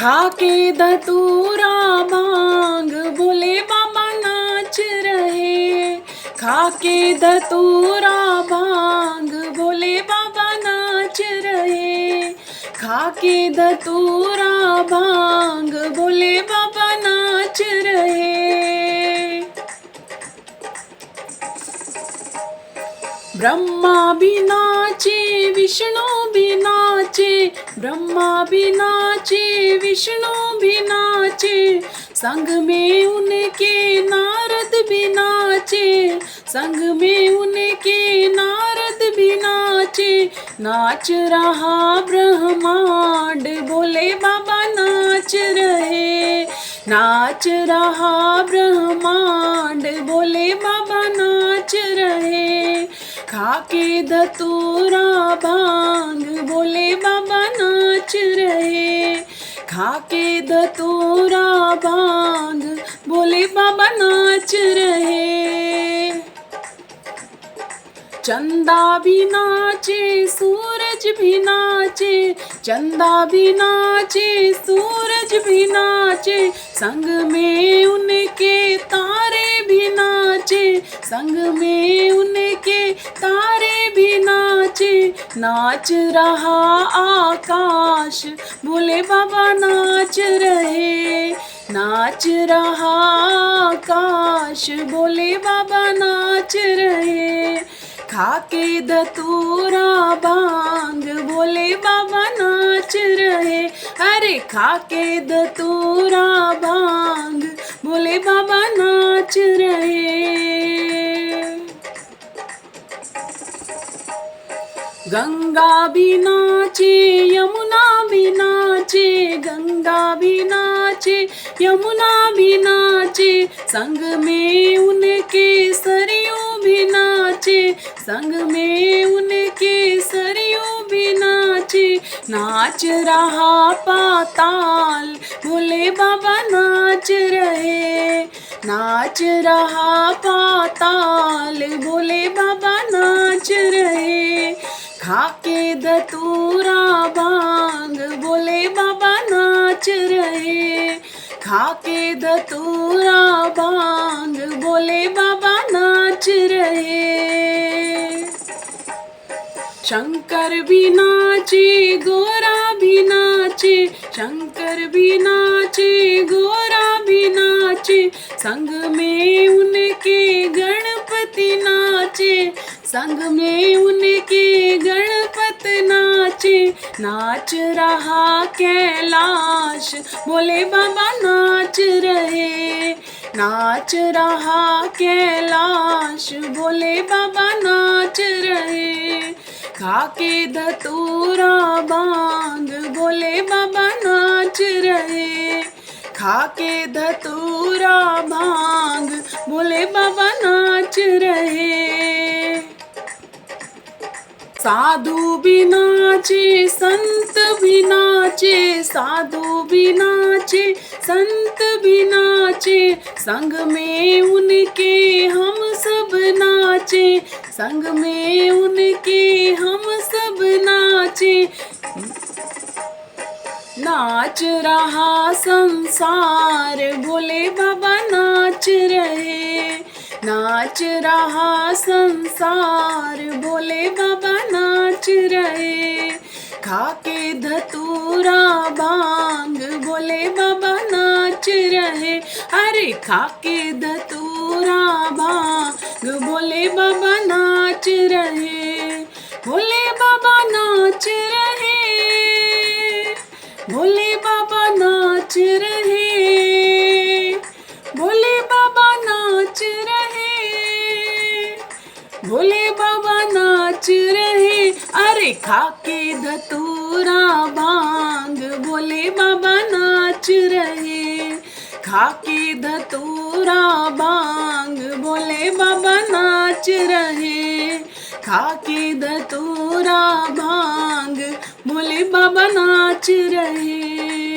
खाके धतूरा भांग भोले बाबा नाच रहे। खाके धतूरा भांग भोले बाबा नाच रहे। खाके धतूरा भांग भोले बाबा नाच रहे। ब्रह्मा भी नाचे विष्णु भी नाचे। ब्रह्मा भी नाचे विष्णु भी नाचे। संग में उनके नारद भी नाचे। संग में उनके नारद भी नाचे। नाच रहा ब्रह्मांड भोले बाबा नाच रहे। नाच रहा ब्रह्मांड भोले बाबा नाच रहे। खाके धतूरा भांग भोले बाबा नाच रहे। खाके धतूरा भांग भोले बाबा नाच रहे। चंदा भी नाचे सूरज भी नाचे। चंदा भी नाचे सूरज भी नाचे। संग में उनके तारे भी नाचे। संग में उनके तारे भी नाचे। नाच रहा आकाश भोले बाबा नाच रहे। नाच रहा आकाश भोले बाबा नाच रहे। खाके धतूरा भांग भोले बाबा नाच रहे। अरे खाके धतूरा भांग भोले बाबा नाच रहे। गंगा भी नाचे यमुना भी नाचे। गंगा भी नाचे यमुना भी नाचे। संग में उनके सरयू भी नाचे। संग में उनके सरयू भी नाचे। नाच रहा पाताल भोले बाबा नाच रहे। नाच रहा पाताल भोले बाबा नाच रहे। खाके धतूरा भांग भोले बाबा नाच रहे। खाके धतूरा भांग भोले बाबा नाच रहे। शंकर भी नाचे गोरा भी नाचे। शंकर भी नाचे गोरा भी नाचे। संग में उनके गणपति नाचे। संग में उनके गणपति नाचे। नाच रहा कैलाश भोले बाबा नाच रहे। नाच रहा कैलाश भोले बाबा नाच रहे। खाके धतूरा भांग भोले बाबा नाच रहे। खाके धतूरा भांग भोले बाबा नाच रहे। साधु भी नाचे संत भी नाचे। साधु भी नाचे संत भी नाचे। संग में उनके हम सब नाचे। संग में उनके हम सब नाचे। नाच रहा संसार भोले बाबा नाच रहे। नाच रहा संसार भोले बाबा नाच रहे। खाके धतूरा भांग भोले बाबा नाच रहे। अरे खाके धतूरा भांग भोले बाबा नाच रहे। भोले बाबा नाच रहे। भोले बाबा नाच रहे। भोले बाबा नाच रहे। भोले बाबा नाच रहे। अरे खाके धतूरा भांग भोले बाबा नाच रहे। खाके धतूरा भांग भोले बाबा नाच रहे। खाके धतूरा भांग भोले बाबा नाच रहे।